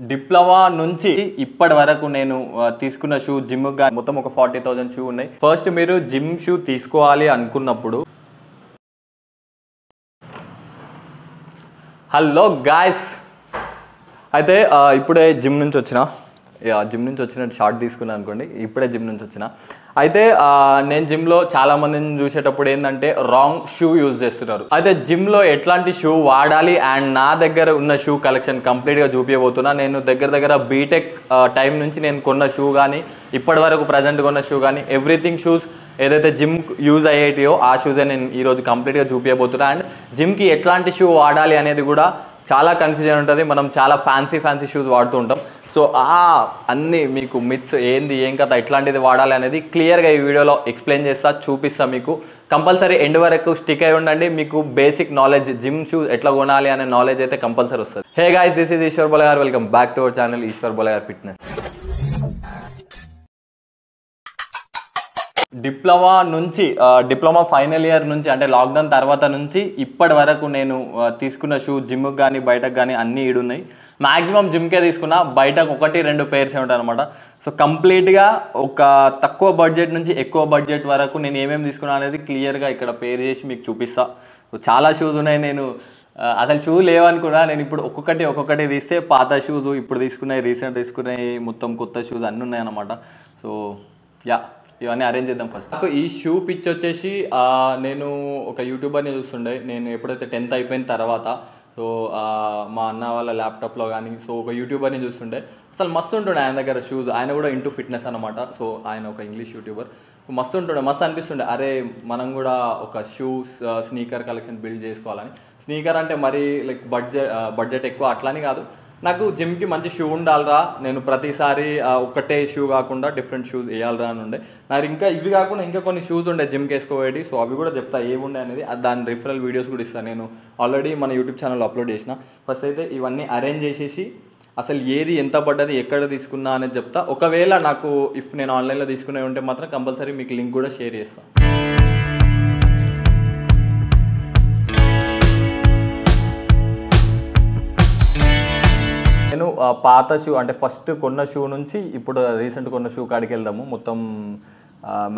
Diploma నుంచి ఇప్పటి వరకు నేను తీసుకున్న షూ జిమ్ మొత్తం ఒక 40,000 షూ ఉన్నాయి. ఫస్ట్ మీరు జిమ్ షూ తీసుకోవాలి అనుకున్నప్పుడు, హలో గాయ్స్, అయితే ఇప్పుడే జిమ్ నుంచి వచ్చినట్టు షార్ట్ తీసుకున్నాను అనుకోండి. ఇప్పుడే జిమ్ నుంచి వచ్చిన. అయితే నేను జిమ్లో చాలామందిని చూసేటప్పుడు ఏంటంటే రాంగ్ షూ యూజ్ చేస్తున్నారు. అయితే జిమ్లో ఎట్లాంటి షూ వాడాలి అండ్ నా దగ్గర ఉన్న షూ కలెక్షన్ కంప్లీట్గా చూపించబోతున్నా. నేను దగ్గర బీటెక్ టైం నుంచి నేను కొన్న షూ కానీ, ఇప్పటి వరకు ప్రజెంట్ కొన్న షూ కానీ, ఎవ్రీథింగ్ షూస్ ఏదైతే జిమ్ యూజ్ అయ్యేటియో ఆ షూసే నేను ఈరోజు కంప్లీట్గా చూపించబోతున్నా. అండ్ జిమ్కి ఎట్లాంటి షూ వాడాలి అనేది కూడా చాలా కన్ఫ్యూజన్ ఉంటుంది. మనం చాలా ఫ్యాన్సీ షూస్ వాడుతూ ఉంటాం. సో అన్నీ మీకు మిత్స్ ఏంది ఏం కథ ఎట్లాంటిది వాడాలి అనేది క్లియర్గా ఈ వీడియోలో ఎక్స్ప్లెయిన్ చేస్తా, చూపిస్తా. మీకు కంపల్సరీ ఎండ్ వరకు స్టిక్ అయి ఉండండి. మీకు బేసిక్ నాలెడ్జ్, జిమ్ షూస్ ఎట్లా కొనాలి అనే నాలెడ్జ్ అయితే కంపల్సరీ వస్తుంది. Hey guys, this is Eshwar Bole garu. Welcome back to our channel Eshwar Bole garu fitness. Diploma final year నుంచి, అంటే లాక్డౌన్ తర్వాత నుంచి ఇప్పటి వరకు నేను తీసుకున్న షూ జిమ్కి కానీ బయటకు కానీ అన్నీ ఈడున్నాయి. మ్యాక్సిమం జిమ్కే తీసుకున్నా, బయటకు 1-2 పేర్స్ ఉంటాయి అనమాట. సో కంప్లీట్గా ఒక తక్కువ బడ్జెట్ నుంచి ఎక్కువ బడ్జెట్ వరకు నేను ఏమేమి తీసుకున్నా అనేది క్లియర్గా ఇక్కడ పేర్ చేసి మీకు చూపిస్తా. సో చాలా షూస్ ఉన్నాయి. నేను అసలు షూ లేవనుకున్నా. నేను ఇప్పుడు ఒక్కొక్కటి తీస్తే పాత షూస్, ఇప్పుడు తీసుకున్నాయి, రీసెంట్ తీసుకున్నాయి, మొత్తం కొత్త షూస్ అన్నీ ఉన్నాయి అన్నమాట. సో ఇవన్నీ అరేంజ్ చేద్దాం. ఫస్ట్ ఈ షూ పిచ్ వచ్చేసి నేను ఒక యూట్యూబర్ని చూస్తుండే. నేను ఎప్పుడైతే 10th అయిపోయిన తర్వాత, సో మా అన్న వాళ్ళ ల్యాప్టాప్లో కానీ, సో ఒక యూట్యూబర్ని చూస్తుండే. అసలు మస్తు ఉంటుండే ఆయన దగ్గర షూస్. ఆయన కూడా ఇంటూ ఫిట్నెస్ అనమాట. సో ఆయన ఒక ఇంగ్లీష్ యూట్యూబర్. మస్తు ఉంటుండే, మస్తు అనిపిస్తుండే. అరే మనం కూడా ఒక షూస్ స్నీకర్ కలెక్షన్ బిల్డ్ చేసుకోవాలని. స్నీకర్ అంటే మరీ లైక్ బడ్జెట్ ఎక్కువ అట్లని కాదు. నాకు జిమ్కి మంచి షూ ఉండాలిరా, నేను ప్రతిసారి ఒక్కటే షూ కాకుండా డిఫరెంట్ షూస్ వేయాలిరా అని ఉండే. నాకు ఇంకా ఇవి కాకుండా ఇంకా కొన్ని షూస్ ఉండే జిమ్కి వేసుకోవేటి. సో అవి కూడా చెప్తా ఏముండే అనేది. దాని రిఫరల్ వీడియోస్ కూడా ఇస్తాను. నేను ఆల్రెడీ మన యూట్యూబ్ ఛానల్లో అప్లోడ్ చేసిన. ఫస్ట్ అయితే ఇవన్నీ అరేంజ్ చేసేసి అసలు ఏది ఎంత పడ్డది, ఎక్కడ తీసుకున్నా అనేది చెప్తా. ఒకవేళ నాకు నేను ఆన్లైన్లో తీసుకునే ఉంటే మాత్రం కంపల్సరీ మీకు లింక్ కూడా షేర్ చేస్తాను. నేను పాత షూ, అంటే ఫస్ట్ కొన్న షూ నుంచి ఇప్పుడు రీసెంట్ కొన్న షూ కాడికి వెళ్దాము. మొత్తం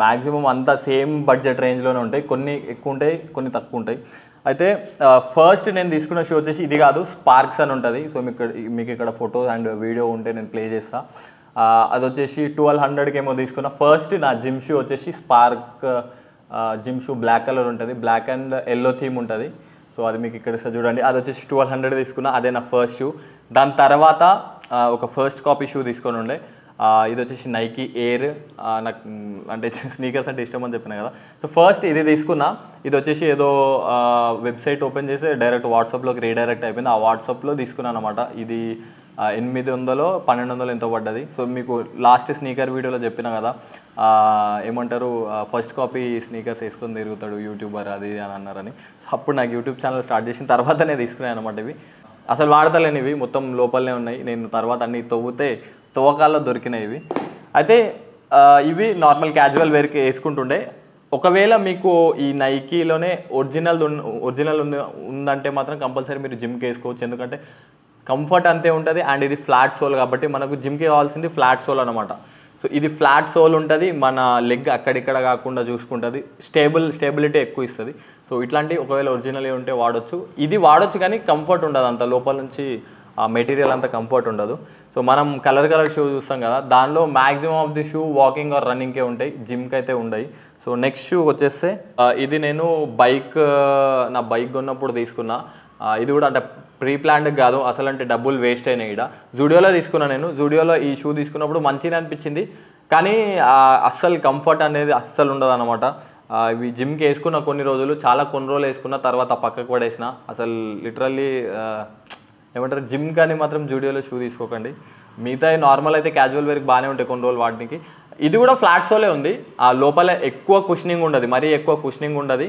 మ్యాక్సిమం అంతా సేమ్ బడ్జెట్ రేంజ్లోనే ఉంటాయి. కొన్ని ఎక్కువ ఉంటాయి, కొన్ని తక్కువ ఉంటాయి. అయితే ఫస్ట్ నేను తీసుకున్న షూ వచ్చేసి ఇది కాదు, స్పార్క్స్ అని ఉంటుంది. సో మీకు ఇక్కడ ఫోటో అండ్ వీడియో ఉంటే నేను ప్లే చేస్తా. అది వచ్చేసి 1200కి ఏమో తీసుకున్నా. ఫస్ట్ నా జిమ్ షూ వచ్చేసి Sparx gym shoe, black colour ఉంటుంది, బ్లాక్ అండ్ ఎల్లో థీమ్ ఉంటుంది. సో అది మీకు ఇక్కడ చూడండి. అది వచ్చేసి 1200 తీసుకున్నా. అదే నా ఫస్ట్ షూ. దాని తర్వాత ఒక ఫస్ట్ కాపీ షూ తీసుకొని ఉండే. ఇది వచ్చేసి నైకీ ఎయిర్. నాకు అంటే స్నీకర్స్ అంటే ఇష్టం అని చెప్పినా కదా. సో ఫస్ట్ ఇది తీసుకున్నా. ఇది వచ్చేసి ఏదో వెబ్సైట్ ఓపెన్ చేసి డైరెక్ట్ వాట్సాప్లోకి రీడైరెక్ట్ అయిపోయింది. ఆ వాట్సాప్లో తీసుకున్నాను అనమాట. ఇది 800 1200 ఎంతో పడ్డది. సో మీకు లాస్ట్ స్నీకర్ వీడియోలో చెప్పిన కదా, ఏమంటారు, ఫస్ట్ కాపీ స్నీకర్స్ వేసుకొని తిరుగుతాడు యూట్యూబర్ అది అని అన్నారని. సో అప్పుడు నాకు యూట్యూబ్ ఛానల్ స్టార్ట్ చేసిన తర్వాతనే తీసుకున్నాను అనమాట. ఇవి అసలు వాడతలేని, ఇవి మొత్తం లోపలనే ఉన్నాయి. నేను తర్వాత అన్ని తవ్వకాల్లో దొరికినాయి ఇవి. అయితే ఇవి నార్మల్ క్యాజువల్ వేర్కి వేసుకుంటుండే. ఒకవేళ మీకు ఈ నైకీలోనే ఒరిజినల్ ఉందంటే మాత్రం కంపల్సరీ మీరు జిమ్కి వేసుకోవచ్చు. ఎందుకంటే కంఫర్ట్ అంతే ఉంటుంది. అండ్ ఇది ఫ్లాట్ సోల్ కాబట్టి మనకు జిమ్కి కావాల్సింది ఫ్లాట్ సోల్ అనమాట. సో ఇది ఫ్లాట్ సోల్ ఉంటుంది, మన లెగ్ అక్కడిక్కడ కాకుండా చూసుకుంటుంది, స్టేబిలిటీ ఎక్కువ ఇస్తుంది. సో ఇట్లాంటి ఒకవేళ ఒరిజినల్ ఉంటే వాడచ్చు. ఇది వాడచ్చు కానీ కంఫర్ట్ ఉండదు, అంత లోపల నుంచి ఆ మెటీరియల్ అంత కంఫర్ట్ ఉండదు. సో మనం కలర్ షూ చూస్తాం కదా, దానిలో maximum of the shoe walking or రన్నింగ్కే ఉంటాయి, జిమ్కి అయితే ఉండయి. సో నెక్స్ట్ షూ వచ్చేస్తే ఇది నేను నా బైక్ కొన్నప్పుడు తీసుకున్నా. ఇది కూడా అంటే ప్రీ ప్లాన్డ్ కాదు, అసలు అంటే డబ్బులు వేస్ట్ అయినాయి. ఇక్కడ జూడియోలో తీసుకున్నా. నేను జూడియోలో ఈ షూ తీసుకున్నప్పుడు మంచిగా అనిపించింది, కానీ అస్సలు కంఫర్ట్ అనేది అస్సలు ఉండదు అనమాట. ఇవి జిమ్కి వేసుకున్న కొన్ని రోజులు వేసుకున్న తర్వాత పక్కకు పడేసిన. అసలు లిటరల్లీ ఏమంటారు, జిమ్ కానీ మాత్రం జూడియోలో షూ తీసుకోకండి. మిగతా నార్మల్ అయితే క్యాజువల్ వేర్కి బాగానే ఉంటాయి కొన్ని రోజులు వాడడానికి. ఇది కూడా ఫ్లాట్ సోలే ఉంది, ఆ లోపల ఎక్కువ కుషనింగ్ ఉండదు, మరీ ఎక్కువ కుషనింగ్ ఉండదు.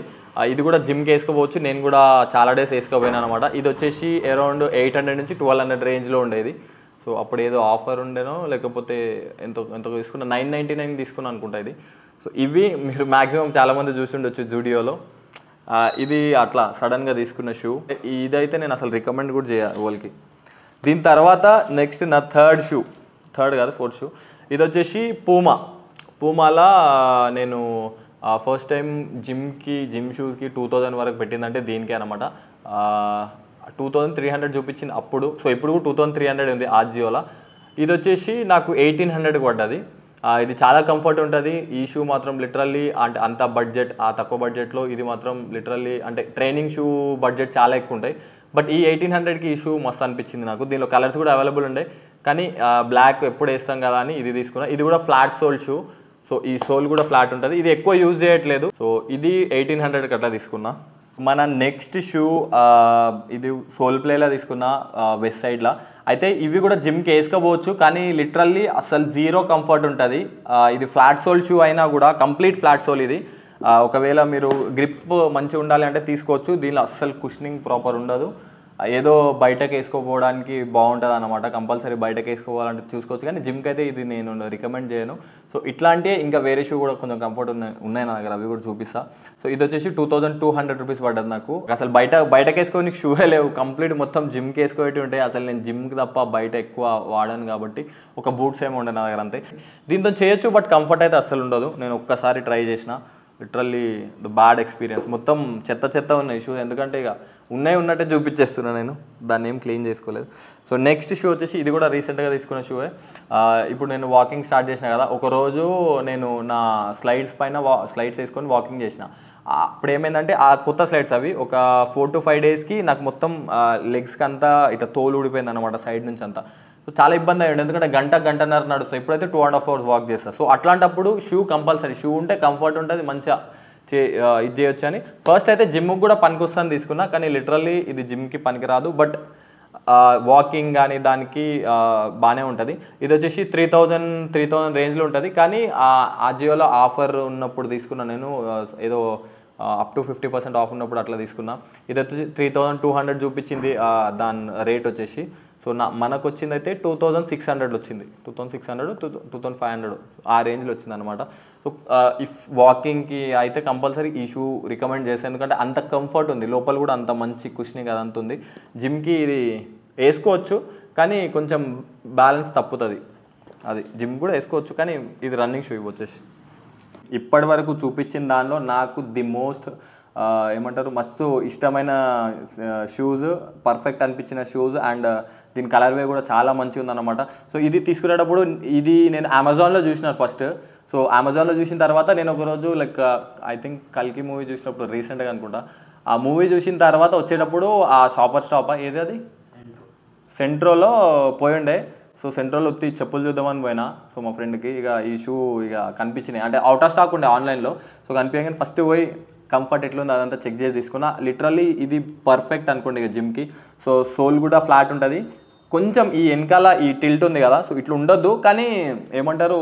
ఇది కూడా జిమ్కి వేసుకోవచ్చు. నేను కూడా చాలా డేస్ వేసుకోపోయినా అనమాట. ఇది వచ్చేసి అరౌండ్ 800 నుంచి 1200 రేంజ్లో ఉండేది. సో అప్పుడు ఏదో ఆఫర్ ఉండేనో లేకపోతే ఎంతో తీసుకున్నా, 999 తీసుకున్నా అనుకుంటా ఇది. సో ఇవి మీరు మ్యాక్సిమం చాలామంది చూస్తుండొచ్చు జూడియోలో. ఇది అట్లా సడన్గా తీసుకున్న షూ. ఇదైతే నేను అసలు రికమెండ్ కూడా చేయాలి వాళ్ళకి. దీని తర్వాత నెక్స్ట్ నా థర్డ్ కాదు ఫోర్త్ షూ, ఇది వచ్చేసి పూమాలా నేను ఫస్ట్ టైం జిమ్ షూస్కి 2000 వరకు పెట్టిందంటే దీనికే అనమాట. 2300 చూపించింది అప్పుడు, సో ఇప్పుడు 2300 ఉంది ఆజియోలో. ఇది వచ్చేసి నాకు 1800 పడ్డది. ఇది చాలా కంఫర్ట్ ఉంటుంది. ఈ షూ మాత్రం లిటరల్లీ అంటే అంత బడ్జెట్, ఆ తక్కువ బడ్జెట్లో ఇది మాత్రం లిటరల్లీ అంటే ట్రైనింగ్ షూ బడ్జెట్ చాలా ఎక్కువ ఉంటాయి. బట్ ఈ 1800కి ఈ షూ మస్తు అనిపించింది నాకు. దీనిలో కలర్స్ కూడా అవైలబుల్ ఉండే, కానీ బ్లాక్ ఎప్పుడు వేస్తాం కదా అని ఇది తీసుకున్నా. ఇది కూడా ఫ్లాట్ సోల్ షూ, సో ఈ సోల్ కూడా ఫ్లాట్ ఉంటుంది. ఇది ఎక్కువ యూజ్ చేయట్లేదు, సో ఇది 1800కి అట్లా తీసుకున్నా. మన నెక్స్ట్ షూ ఇది సోల్ ప్లేలో తీసుకున్న వెస్ట్ సైడ్లో. అయితే ఇవి కూడా జిమ్కి వేసుకోవచ్చు, కానీ లిటరల్లీ అసలు జీరో కంఫర్ట్ ఉంటుంది. ఇది ఫ్లాట్ సోల్ షూ అయినా కూడా కంప్లీట్ ఫ్లాట్ సోల్ ఇది. ఒకవేళ మీరు గ్రిప్ మంచిగా ఉండాలి అంటే తీసుకోవచ్చు. దీనిలో అస్సలు కుషనింగ్ ప్రాపర్ ఉండదు. ఏదో బయటకు వేసుకోపోవడానికి బాగుంటుంది అన్నమాట. కంపల్సరీ బయటకు వేసుకోవాలంటే చూసుకోవచ్చు, కానీ జిమ్కి అయితే ఇది నేను రికమెండ్ చేయను. సో ఇట్లాంటివి ఇంకా వేరే షూ కూడా కొంచెం కంఫర్ట్ ఉన్నాయి నా దగ్గర, అవి కూడా చూపిస్తా. సో ఇది వచ్చేసి 2200 రూపీస్ పడ్డది నాకు. అసలు బయటకు వేసుకోని షూవే లేవు, కంప్లీట్ మొత్తం జిమ్కి వేసుకోవేటి ఉంటాయి. అసలు నేను జిమ్కి తప్ప బయట ఎక్కువ వాడాను కాబట్టి ఒక బూట్స్ ఏమి ఉండే నా దగ్గర అంతే. దీంతో చేయొచ్చు, బట్ కంఫర్ట్ అయితే అస్సలు ఉండదు. నేను ఒక్కసారి ట్రై చేసిన, లిటరల్లీ బ్యాడ్ ఎక్స్పీరియన్స్. మొత్తం చెత్త ఉన్నాయి షూ, ఎందుకంటే ఇక ఉన్నట్టే చూపించేస్తున్నా నేను, దాన్ని ఏం క్లీన్ చేసుకోలేదు. సో నెక్స్ట్ షూ వచ్చేసి ఇది కూడా రీసెంట్గా తీసుకున్న షూవే. ఇప్పుడు నేను వాకింగ్ స్టార్ట్ చేసిన కదా, ఒకరోజు నేను నా స్లైడ్స్ పైన స్లైడ్స్ వేసుకొని వాకింగ్ చేసిన. అప్పుడు ఏమైందంటే ఆ కొత్త స్లైడ్స్ అవి ఒక 4 to 5 డేస్కి నాకు మొత్తం లెగ్స్కి అంతా ఇట్లా తోలు ఊడిపోయింది అనమాట, సైడ్ నుంచి అంతా. సో చాలా ఇబ్బంది అయ్యింది, ఎందుకంటే గంటన్నర నడుస్తాయి. ఇప్పుడైతే 2.5 hours వాక్ చేస్తాను. సో అట్లాంటప్పుడు షూ కంపల్సరీ, షూ ఉంటే కంఫర్ట్ ఉంటుంది, మంచిగా ఇది చేయొచ్చు అని. ఫస్ట్ అయితే జిమ్కి కూడా పనికొస్తుందని తీసుకున్నా, కానీ లిటరల్లీ ఇది జిమ్కి పనికిరాదు. బట్ వాకింగ్ కానీ దానికి బాగానే ఉంటుంది. ఇది వచ్చేసి 3000 రేంజ్లో ఉంటుంది, కానీ ఆజియోలో ఆఫర్ ఉన్నప్పుడు తీసుకున్నా నేను. ఏదో అప్ టు 50% ఆఫ్ ఉన్నప్పుడు అట్లా తీసుకున్నా. ఇది వచ్చేసి 3200 చూపించింది దాని రేట్ వచ్చేసి. సో మనకు వచ్చింది అయితే 2600 వచ్చింది, 2600 2500 ఆ రేంజ్లో వచ్చింది అనమాట. సో ఇఫ్ వాకింగ్కి అయితే కంపల్సరీ ఈ షూ రికమెండ్ చేస్తాను, ఎందుకంటే అంత కంఫర్ట్ ఉంది, లోపల కూడా అంత మంచి కుషనింగ్ అదంతా ఉంది. జిమ్కి ఇది వేసుకోవచ్చు, కానీ కొంచెం బ్యాలెన్స్ తప్పుతుంది. అది జిమ్ కూడా వేసుకోవచ్చు, కానీ ఇది రన్నింగ్ షూ వచ్చేసి. ఇప్పటి వరకు చూపించిన దానిలో నాకు ది మోస్ట్ ఏమంటారు మస్తు ఇష్టమైన షూస్, పర్ఫెక్ట్ అనిపించిన షూస్, అండ్ దీని కలర్వే కూడా చాలా మంచిగా ఉందన్నమాట. సో ఇది తీసుకునేటప్పుడు ఇది నేను అమెజాన్లో చూసినాను ఫస్ట్. సో అమెజాన్లో చూసిన తర్వాత నేను ఒకరోజు లైక్ ఐ థింక్ కల్కి మూవీ చూసినప్పుడు రీసెంట్గా అనుకుంటా, ఆ మూవీ చూసిన తర్వాత వచ్చేటప్పుడు ఆ షాపర్ స్టాప్ ఏది అది సెంట్రోలో పోయిండే. సో సెంట్రోలో వచ్చి చెప్పులు చూద్దామని పోయినా. సో మా ఫ్రెండ్కి ఇక ఈ షూ ఇక కనిపించినాయి, అంటే అవుట్ ఆఫ్ స్టాక్ ఉండే ఆన్లైన్లో. సో కనిపించగానే ఫస్ట్ పోయి కంఫర్ట్ ఎట్లుంది అదంతా చెక్ చేసి తీసుకున్నా. లిటరల్లీ ఇది పర్ఫెక్ట్ అనుకోండి ఇక జిమ్కి. సో సోల్ కూడా ఫ్లాట్ ఉంటుంది, కొంచెం ఈ వెనకాల ఈ టిల్ట్ ఉంది కదా, సో ఇట్లా ఉండొద్దు, కానీ ఏమంటారు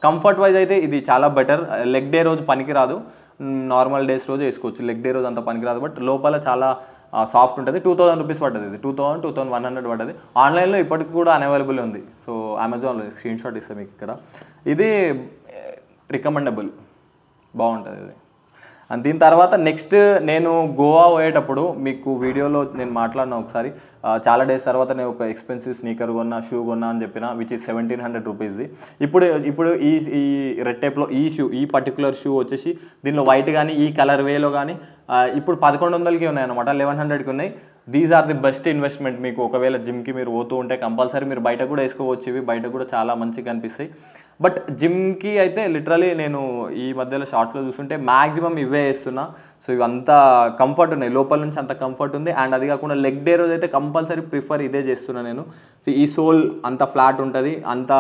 కంఫర్ట్ వైజ్ అయితే ఇది చాలా బెటర్. లెగ్ డే రోజు పనికిరాదు, నార్మల్ డేస్ రోజు వేసుకోవచ్చు. లెగ్ డే రోజు అంత పనికిరాదు, బట్ లోపల చాలా సాఫ్ట్ ఉంటుంది. 2000 రూపీస్ పడ్డది, ఇది 2100 పడ్డది. ఆన్లైన్లో ఇప్పటికి కూడా అవైలబుల్ ఉంది. సో అమెజాన్లో స్క్రీన్ షాట్ ఇస్తాను మీకు ఇక్కడ. ఇది రికమెండబుల్, బాగుంటుంది ఇది. అండ్ దీని తర్వాత నెక్స్ట్ నేను గోవా పోయేటప్పుడు మీకు వీడియోలో నేను మాట్లాడిన ఒకసారి, చాలా డేస్ తర్వాత నేను ఒక ఎక్స్పెన్సివ్ స్నీకర్ కొన్నా, షూ కొన్నా అని చెప్పిన, విచ్ ఈజ్ 1700 రూపీస్ది. ఇప్పుడు ఈ రెడ్ టైప్లో ఈ పర్టికులర్ షూ వచ్చేసి దీనిలో వైట్ కానీ ఈ కలర్ వేలో కానీ ఇప్పుడు 1100కి ఉన్నాయన్నమాట, 1100కి ఉన్నాయి. These are the best investment. మీకు ఒకవేళ జిమ్కి మీరు పోతూ ఉంటే కంపల్సరీ మీరు బయట కూడా వేసుకోవచ్చు, ఇవి బయట కూడా చాలా మంచిగా కనిపిస్తాయి. బట్ జిమ్కి అయితే లిటరలీ నేను ఈ మధ్యలో షార్ట్స్లో చూస్తుంటే మ్యాక్సిమం ఇవే వేస్తున్నా. సో ఇవి అంత కంఫర్ట్ ఉన్నాయి, లోపల నుంచి అంత కంఫర్ట్ ఉంది. అండ్ అది కాకుండా లెగ్ డే రోజు అయితే కంపల్సరీ ప్రిఫర్ ఇదే చేస్తున్నా నేను. సో ఈ సోల్ అంత ఫ్లాట్ ఉంటుంది, అంత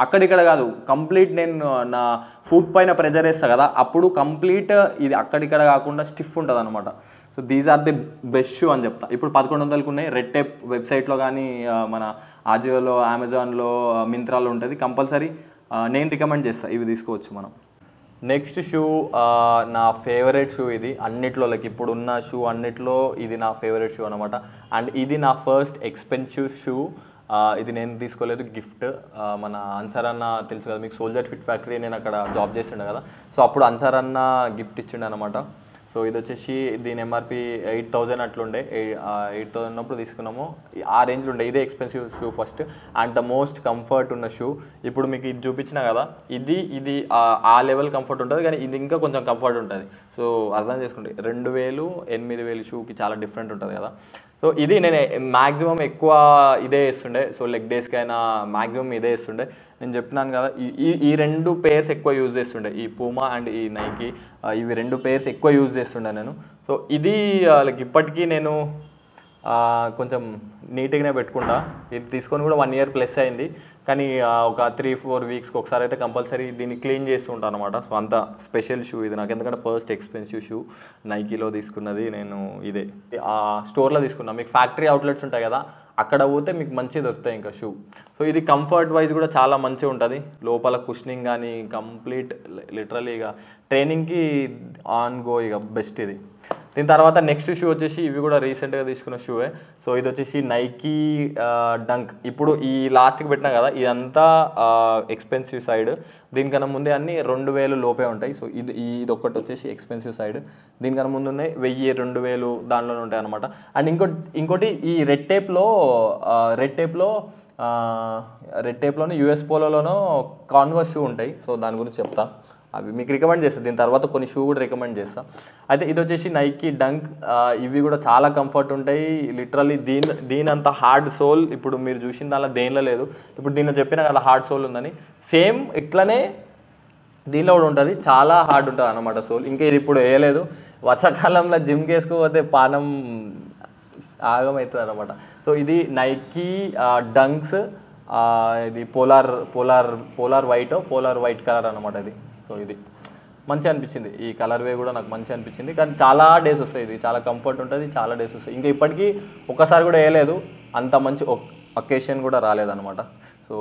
అక్కడిక్కడ కాదు, కంప్లీట్ నేను నా ఫుట్ పైన ప్రెజర్ వేస్తా కదా, అప్పుడు కంప్లీట్ ఇది అక్కడిక్కడ కాకుండా స్టిఫ్ ఉంటుంది అనమాట. So these are the best shoe అని చెప్తా. ఇప్పుడు 1100కి ఉన్నాయి. రెడ్ టేప్ వెబ్సైట్లో కానీ మన ఆజియోలో, అమెజాన్లో, మింత్రాలో ఉంటుంది. కంపల్సరీ నేను రికమెండ్ చేస్తాను, ఇవి తీసుకోవచ్చు మనం. నెక్స్ట్ షూ నా ఫేవరెట్ షూ ఇది అన్నిట్లో, లైక్ ఇప్పుడున్న షూ అన్నిట్లో ఇది నా ఫేవరెట్ షూ అనమాట. అండ్ ఇది నా ఫస్ట్ ఎక్స్పెన్సివ్ షూ. ఇది నేను తీసుకోలేదు, గిఫ్ట్. మన అన్సార్ అన్న తెలుసు కదా మీకు, సోల్జర్ ఫిట్ ఫ్యాక్టరీ, నేను అక్కడ జాబ్ చేస్తుండే కదా. సో అప్పుడు అన్సార్ అన్న గిఫ్ట్ ఇచ్చిండే అనమాట. సో ఇది వచ్చేసి దీని ఎంఆర్పి 8,000 అట్లుండే. 8,000 ఉన్నప్పుడు తీసుకున్నాము. ఆ రేంజ్లో ఉండే. ఇదే expensive shoe first and the most comfort ఉన్న షూ. ఇప్పుడు మీకు ఇది చూపించిన కదా, ఇది ఆ లెవెల్ కంఫర్ట్ ఉంటుంది, కానీ ఇది ఇంకా కొంచెం కంఫర్ట్ ఉంటుంది. సో అర్థం చేసుకోండి, 2,000 8,000 షూకి చాలా డిఫరెంట్ ఉంటుంది కదా. సో ఇది నేను మ్యాక్సిమం ఎక్కువ ఇదే వేస్తుండే. సో లెగ్ డేస్కి అయినా మ్యాక్సిమం ఇదే వేస్తుండే. నేను చెప్పినాను కదా, ఈ 2 పేర్స్ ఎక్కువ యూజ్ చేస్తుండే, ఈ పూమా అండ్ ఈ నైకీ. ఇవి 2 పేర్స్ ఎక్కువ యూజ్ చేస్తుండే నేను. సో ఇది లైక్ ఇప్పటికీ నేను కొంచెం నీట్గానే పెట్టుకుంటా. ఇది తీసుకొని కూడా 1 year ప్లస్ అయింది, కానీ ఒక 3-4 వీక్స్కి ఒకసారి అయితే కంపల్సరీ దీన్ని క్లీన్ చేస్తూ ఉంటాను అనమాట. సో అంత స్పెషల్ షూ ఇది నాకు, ఎందుకంటే ఫస్ట్ ఎక్స్పెన్సివ్ షూ నైకీలో తీసుకున్నది నేను ఇదే. ఆ స్టోర్లో తీసుకున్నా. మీకు ఫ్యాక్టరీ అవుట్లెట్స్ ఉంటాయి కదా, అక్కడ పోతే మీకు మంచిగా దొరుకుతాయి ఇంకా షూ. సో ఇది కంఫర్ట్ వైజ్ కూడా చాలా మంచిగా ఉంటుంది. లోపల కుషనింగ్ కానీ కంప్లీట్ లిటరలీ ఇక ట్రైనింగ్కి ఆన్ గో ఇక బెస్ట్ ఇది. దీని తర్వాత నెక్స్ట్ షూ వచ్చేసి ఇవి కూడా రీసెంట్గా తీసుకున్న షూవే. సో ఇది వచ్చేసి నైకీ డంక్. ఇప్పుడు ఈ లాస్ట్కి పెట్టినా కదా, ఇదంతా ఎక్స్పెన్సివ్ సైడ్. దీనికన్నా ముందే అన్ని 2,000 లోపే ఉంటాయి. సో ఇది ఒక్కటి వచ్చేసి ఎక్స్పెన్సివ్ సైడ్. దీనికన్నా ముందు ఉన్నాయి 1,000-2,000 దానిలోనే ఉంటాయి అనమాట. అండ్ ఇంకోటి ఈ రెడ్ టేప్లోనే యూఎస్ పోలోనో కాన్వర్స్ షూ ఉంటాయి. సో దాని గురించి చెప్తా, అవి మీకు రికమెండ్ చేస్తాను. దీని తర్వాత కొన్ని షూ కూడా రికమెండ్ చేస్తాను. అయితే ఇది వచ్చేసి నైకీ డంక్. ఇవి కూడా చాలా కంఫర్ట్ ఉంటాయి. లిటరల్లీ దీని అంత హార్డ్ సోల్ ఇప్పుడు మీరు చూసిన దానిలో దేనిలో లేదు. ఇప్పుడు దీనిలో చెప్పిన కదా హార్డ్ సోల్ ఉందని, సేమ్ ఇట్లనే దీనిలో కూడా ఉంటుంది. చాలా హార్డ్ ఉంటుంది అన్నమాట సోల్. ఇంకా ఇది ఇప్పుడు వేయలేదు. వర్షాకాలంలో జిమ్కి వేసుకోకపోతే పానం ఆగమవుతుంది అనమాట. సో ఇది నైకీ డంక్స్. ఇది పోలార్ వైట్ కలర్ అనమాట ఇది. సో ఇది మంచిగా అనిపించింది. ఈ కలర్ వే కూడా నాకు మంచిగా అనిపించింది, కానీ చాలా డేస్ వస్తాయి. ఇది చాలా కంఫర్ట్ ఉంటుంది, చాలా డేస్ వస్తాయి. ఇంకా ఇప్పటికీ ఒక్కసారి కూడా వేయలేదు, అంత మంచి ఒకేషన్ కూడా రాలేదన్నమాట. సో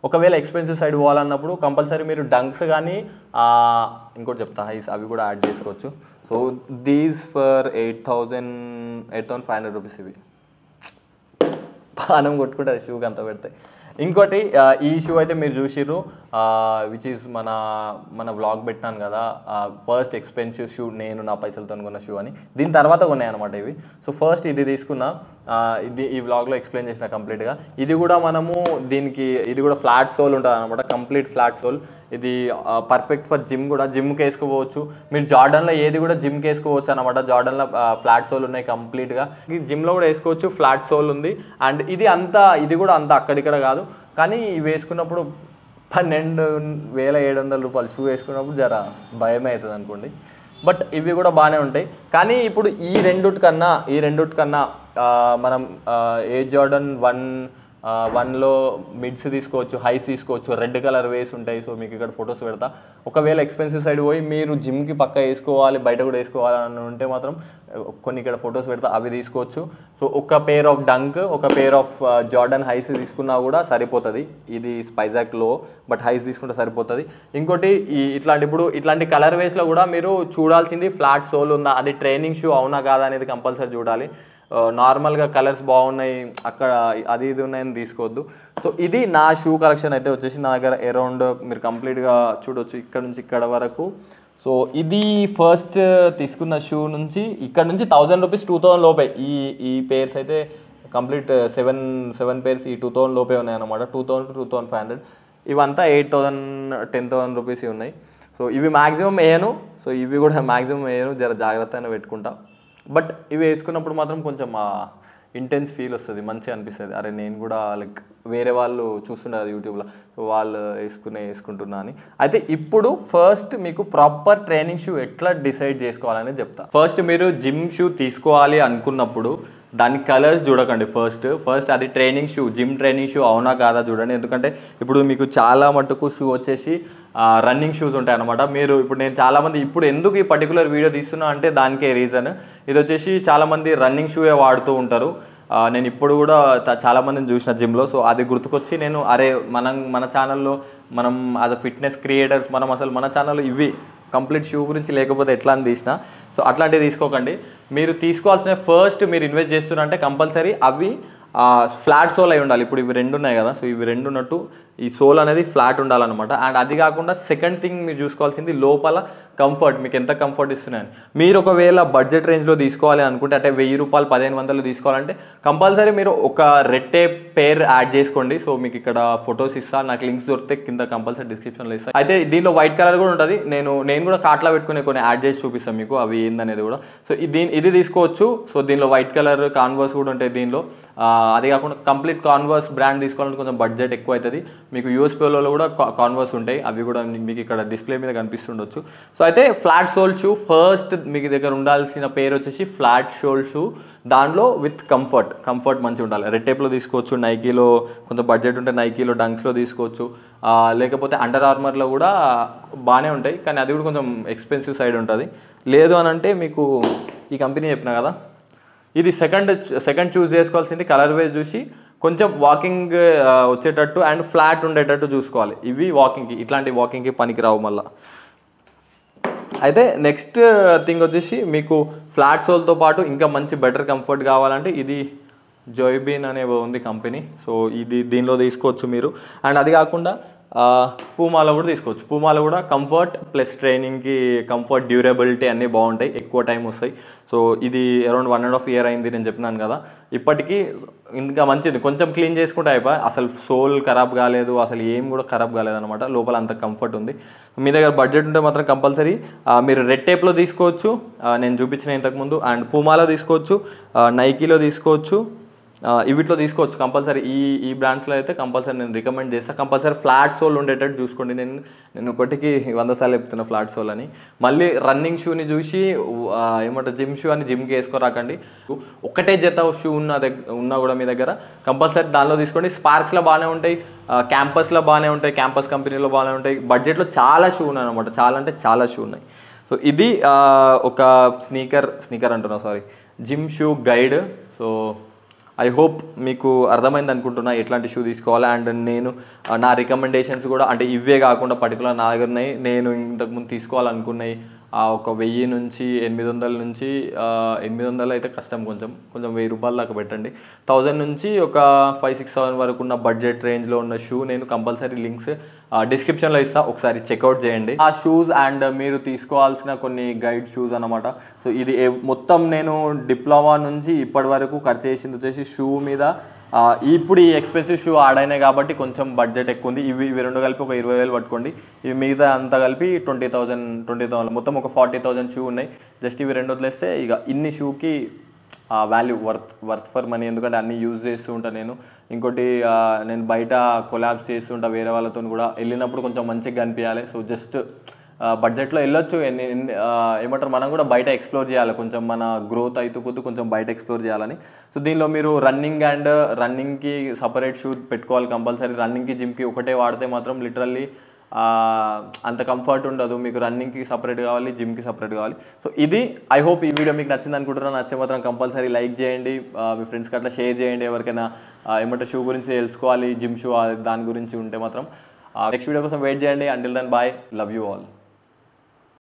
ఒకవేళ ఎక్స్పెన్సివ్ సైడ్ పోవాలన్నప్పుడు కంపల్సరీ మీరు డంక్స్ కానీ ఇంకోటి చెప్తా హైస్ అవి కూడా యాడ్ చేసుకోవచ్చు. So these for 8,500 rupees. ఇవి పానం కొట్టుకుంటే షూకి అంత పెడతాయి. ఇంకోటి ఈ షూ అయితే మీరు చూసిర్రు, విచ్ ఈజ్ మన వ్లాగ్ పెట్టినాను కదా, ఫస్ట్ ఎక్స్పెన్సివ్ షూ నేను నా పైసలతో కొన్న షూ అని. దీని తర్వాత కొన్నాయి అనమాట ఇవి. సో ఫస్ట్ ఇది తీసుకున్నా, ఈ వ్లాగ్లో ఎక్స్ప్లెయిన్ చేసిన కంప్లీట్గా. ఇది కూడా ఇది కూడా ఫ్లాట్ సోల్ ఉంటుంది అనమాట, కంప్లీట్ ఫ్లాట్ సోల్. ఇది పర్ఫెక్ట్ ఫర్ జిమ్ కూడా, జిమ్కి వేసుకోవచ్చు మీరు. జార్డన్లో ఏది కూడా జిమ్కి వేసుకోవచ్చు అనమాట. జార్డన్లో ఫ్లాట్ సోల్ ఉన్నాయి కంప్లీట్గా. జిమ్లో కూడా వేసుకోవచ్చు, ఫ్లాట్ సోల్ ఉంది. అండ్ ఇది కూడా అంత అక్కడిక్కడ కాదు, కానీ ఇవి వేసుకున్నప్పుడు 12,700 రూపాయలు షూ వేసుకున్నప్పుడు జర భయమే అవుతుంది అనుకోండి. బట్ ఇవి కూడా బాగానే ఉంటాయి. కానీ ఇప్పుడు ఈ రెండుటి కన్నా మనం ఎయిర్ జార్డన్ 1లో మిడ్స్ తీసుకోవచ్చు, హైస్ తీసుకోవచ్చు. రెడ్ కలర్ వేస్ ఉంటాయి. సో మీకు ఇక్కడ ఫొటోస్ పెడతా. ఒకవేళ ఎక్స్పెన్సివ్ సైడ్ పోయి మీరు జిమ్కి పక్క వేసుకోవాలి, బయట కూడా వేసుకోవాలని ఉంటే మాత్రం కొన్ని ఇక్కడ ఫొటోస్ పెడతా, అవి తీసుకోవచ్చు. సో ఒక పేర్ ఆఫ్ డంక్, ఒక పేర్ ఆఫ్ జార్డన్ హైస్ తీసుకున్నా కూడా సరిపోతుంది. ఇది స్పైజాక్ లో, బట్ హైస్ తీసుకుంటే సరిపోతుంది. ఇంకోటి ఇట్లాంటి కలర్ వేస్లో కూడా మీరు చూడాల్సింది ఫ్లాట్ సోల్ ఉందా, అది ట్రైనింగ్ షూ అవునా కాదా అనేది కంపల్సరీ చూడాలి. నార్మల్గా కలర్స్ బాగున్నాయి అక్కడ అది ఇది ఉన్నాయని తీసుకోవద్దు. సో ఇది నా షూ కలెక్షన్ అయితే వచ్చేసి నా దగ్గర అరౌండ్ మీరు కంప్లీట్గా చూడవచ్చు ఇక్కడ నుంచి ఇక్కడ వరకు. సో ఇది ఫస్ట్ తీసుకున్న షూ నుంచి ఇక్కడ నుంచి 1,000 రూపీస్ 2,000 లోపే. ఈ పేర్స్ అయితే కంప్లీట్ 7 పేర్స్ ఈ 2,000 లోపే ఉన్నాయి అన్నమాట. 2,000 to 2,500. ఇవంతా 8,000 10,000 రూపీస్ ఉన్నాయి. సో ఇవి మ్యాక్సిమం వేయను. సో ఇవి కూడా మ్యాక్సిమం వేయను, జర జాగ్రత్తగా పెట్టుకుంటా. బట్ ఇవి వేసుకున్నప్పుడు మాత్రం కొంచెం ఇంటెన్స్ ఫీల్ వస్తుంది, మంచిగా అనిపిస్తుంది. అరే నేను కూడా లైక్ వేరే వాళ్ళు చూస్తుంటారు యూట్యూబ్లో, సో వాళ్ళు వేసుకుంటున్నా అని. అయితే ఇప్పుడు ఫస్ట్ మీకు ప్రాపర్ ట్రైనింగ్ షూ ఎట్లా డిసైడ్ చేసుకోవాలని చెప్తా. ఫస్ట్ మీరు జిమ్ షూ తీసుకోవాలి అనుకున్నప్పుడు దాని కలర్స్ చూడకండి. ఫస్ట్ అది training shoe, gym training shoe అవునా కాదా చూడండి. ఎందుకంటే ఇప్పుడు మీకు చాలా మటుకు షూ వచ్చేసి రన్నింగ్ షూస్ ఉంటాయి అనమాట. నేను చాలామంది ఇప్పుడు ఎందుకు ఈ పర్టికులర్ వీడియో తీస్తున్నా అంటే దానికే రీజన్. ఇది వచ్చేసి చాలామంది రన్నింగ్ షూయే వాడుతూ ఉంటారు. నేను ఇప్పుడు కూడా చాలామందిని చూసిన జిమ్లో. సో అది గుర్తుకొచ్చి నేను మన ఛానల్లో మనం యాజ్ అ ఫిట్నెస్ క్రియేటర్స్ మన ఛానల్లో ఇవి కంప్లీట్ షూ గురించి లేకపోతే ఎట్లా అని తీసిన. సో అట్లాంటివి తీసుకోకండి. మీరు తీసుకోవాల్సిన ఫస్ట్ మీరు ఇన్వెస్ట్ చేస్తున్నారంటే కంపల్సరీ అవి ఫ్లాట్ సోల్ అయి ఉండాలి. ఇప్పుడు ఇవి రెండు ఉన్నాయి కదా, సో ఇవి రెండు ఉన్నట్టు ఈ సోల్ అనేది ఫ్లాట్ ఉండాలన్నమాట. అండ్ అది కాకుండా సెకండ్ థింగ్ మీరు చూసుకోవాల్సింది లోపల కంఫర్ట్, మీకు ఎంత కంఫర్ట్ ఇస్తున్నాయని. మీరు ఒకవేళ బడ్జెట్ రేంజ్లో తీసుకోవాలి అనుకుంటే, అంటే 1000 రూపాయలు 1500 తీసుకోవాలంటే కంపల్సరీ మీరు ఒక రెడ్ టేప్ పేర్ యాడ్ చేసుకోండి. సో మీకు ఇక్కడ ఫొటోస్ ఇస్తాను, నాకు లింక్స్ దొరికితే కింద కంపల్సరీ డిస్క్రిప్షన్లో ఇస్తాను. అయితే దీనిలో వైట్ కలర్ కూడా ఉంటుంది, నేను కూడా కార్ట్లో పెట్టుకునే కొన్ని యాడ్ చేసి చూపిస్తాను మీకు అవి ఏందనేది కూడా. సో ఇది తీసుకోవచ్చు. సో దీనిలో వైట్ కలర్ కాన్వర్స్ కూడా ఉంటాయి దీనిలో. అదే కాకుండా కంప్లీట్ కాన్వర్స్ బ్రాండ్ తీసుకోవాలంటే కొంచెం బడ్జెట్ ఎక్కువ అవుతుంది. మీకు యూఎస్ పోలో కూడా కాన్వర్స్ ఉంటాయి, అవి కూడా మీకు ఇక్కడ డిస్ప్లే మీద కనిపిస్తుండొచ్చు. సో అయితే ఫ్లాట్ సోల్ షూ ఫస్ట్ మీకు దగ్గర ఉండాల్సిన పేరు వచ్చేసి ఫ్లాట్ సోల్ షూ. దాంట్లో విత్ కంఫర్ట్ మంచిగా ఉండాలి. రెడ్ టేప్లో తీసుకోవచ్చు, నైకీలో కొంత బడ్జెట్ ఉంటే నైకీలో డంక్స్లో తీసుకోవచ్చు, లేకపోతే అండర్ ఆర్మర్లో కూడా బాగానే ఉంటాయి, కానీ అది కూడా కొంచెం ఎక్స్పెన్సివ్ సైడ్ ఉంటుంది. లేదు అని అంటే మీకు ఈ కంపెనీ చెప్పినా కదా, ఇది సెకండ్ చూస్ చేసుకోవాల్సింది. కలర్ వైజ్ చూసి కొంచెం వాకింగ్ వచ్చేటట్టు అండ్ ఫ్లాట్ ఉండేటట్టు చూసుకోవాలి. ఇవి వాకింగ్కి, ఇట్లాంటి వాకింగ్కి పనికిరావు మళ్ళీ. అయితే నెక్స్ట్ థింగ్ వచ్చేసి మీకు ఫ్లాట్ సోల్తో పాటు ఇంకా మంచి బెటర్ కంఫర్ట్ కావాలంటే ఇది జోయ్బీన్ అనే ఉంది కంపెనీ. సో దీనిలో తీసుకోవచ్చు మీరు. అండ్ అది కాకుండా పూమాలో కూడా తీసుకోవచ్చు. పూమాలో కూడా కంఫర్ట్ ప్లస్ ట్రైనింగ్కి కంఫర్ట్, డ్యూరబిలిటీ అన్నీ బాగుంటాయి, ఎక్కువ టైం వస్తాయి. సో ఇది అరౌండ్ 1.5 year అయింది నేను చెప్పినాను కదా. ఇప్పటికీ ఇంకా మంచిది, కొంచెం క్లీన్ చేసుకుంటే అయిపోయి, అసలు సోల్ ఖరాబ్ కాలేదు, అసలు ఏం కూడా ఖరాబ్ కాలేదన్నమాట, లోపల అంత కంఫర్ట్ ఉంది. మీ దగ్గర బడ్జెట్ ఉంటే మాత్రం కంపల్సరీ మీరు రెడ్ టేప్లో తీసుకోవచ్చు, నేను చూపించిన ఇంతకుముందు. అండ్ పూమాలో తీసుకోవచ్చు, నైకీలో తీసుకోవచ్చు, వీటిలో తీసుకోవచ్చు కంపల్సరీ. ఈ బ్రాండ్స్లో అయితే కంపల్సరీ నేను రికమెండ్ చేస్తాను. కంపల్సరీ ఫ్లాట్ సోల్ ఉండేటట్టు చూసుకోండి. నేను ఒకటికి 100 సార్లు చెప్తున్నా ఫ్లాట్ సోల్ అని. మళ్ళీ రన్నింగ్ షూని చూసి ఏమంటారు జిమ్ షూ అని జిమ్కి వేసుకోరాకండి. ఒకటే జత షూ ఉన్నా కూడా మీ దగ్గర కంపల్సరీ దానిలో తీసుకోండి. స్పార్క్స్లో బాగానే ఉంటాయి, క్యాంపస్లో బాగానే ఉంటాయి, క్యాంపస్ కంపెనీలో బాగానే ఉంటాయి. బడ్జెట్లో చాలా షూ ఉన్నాయి అనమాట, చాలా అంటే చాలా షూ ఉన్నాయి. సో ఇది ఒక స్నీకర్ అంటున్నా, sorry, gym shoe guide. So I hope మీకు అర్థమైంది అనుకుంటున్నా ఎట్లాంటి షూ తీసుకోవాలి. అండ్ నేను నా రికమెండేషన్స్ కూడా, అంటే ఇవే కాకుండా పర్టికులర్ నా దగ్గర ఉన్నాయి, నేను ఇంతకుముందు తీసుకోవాలనుకున్నాయి ఒక 1000 నుంచి 800 నుంచి 800 అయితే కష్టం, కొంచెం 1000 రూపాయల దాకా పెట్టండి. 1000 నుంచి ఒక 5-6,000 వరకు ఉన్న బడ్జెట్ రేంజ్లో ఉన్న షూ నేను కంపల్సరీ లింక్స్ డిస్క్రిప్షన్లో ఇస్తాను, ఒకసారి చెక్అవుట్ చేయండి. ఆ షూస్ అండ్ మీరు తీసుకోవాల్సిన కొన్ని గైడ్ షూస్ అనమాట. సో ఇది మొత్తం నేను డిప్లొమా నుంచి ఇప్పటి వరకు ఖర్చు చేసింది వచ్చేసి షూ మీద. ఇప్పుడు ఈ ఎక్స్పెన్సివ్ షూ ఆడైనాయి కాబట్టి కొంచెం బడ్జెట్ ఎక్కువ ఉంది. ఇవి రెండు కలిపి ఒక 20,000 పట్టుకోండి. ఇవి మిగతా అంతా కలిపి 20,000 మొత్తం ఒక 40,000 షూ ఉన్నాయి. జస్ట్ ఇవి రెండు వదిలేస్తే ఇక ఇన్ని షూకి వాల్యూ వర్త్ ఫర్ మనీ, ఎందుకంటే అన్నీ యూజ్ చేస్తూ ఉంటాను నేను. ఇంకోటి నేను బయట కొలాబ్స్ చేస్తుంటా వేరే వాళ్ళతో కూడా, వెళ్ళినప్పుడు కొంచెం మంచిగా కనిపించాలి. సో జస్ట్ బడ్జెట్లో వెళ్ళొచ్చు, ఏమంటారు మనం కూడా బయట ఎక్స్ప్లోర్ చేయాలి, కొంచెం మన గ్రోత్ అవుతూ కొద్దు కొంచెం బయట ఎక్స్ప్లోర్ చేయాలని. సో దీనిలో మీరు రన్నింగ్కి సపరేట్ షూ పెట్టుకోవాలి కంపల్సరీ. రన్నింగ్కి జిమ్కి ఒకటే వాడితే మాత్రం లిటరల్లీ అంత కంఫర్ట్ ఉండదు. మీకు రన్నింగ్కి సపరేట్ కావాలి, జిమ్కి సపరేట్ కావాలి. సో ఇది ఐ హోప్ ఈ వీడియో మీకు నచ్చింది అనుకుంటున్నాను. నచ్చే మాత్రం కంపల్సరీ లైక్ చేయండి, మీ ఫ్రెండ్స్కి అట్లా షేర్ చేయండి. ఎవరికైనా ఏమంటే షూ గురించి తెలుసుకోవాలి, జిమ్ షూ దాని గురించి ఉంటే మాత్రం నెక్స్ట్ వీడియో కోసం వెయిట్ చేయండి. Until then bye, love you all.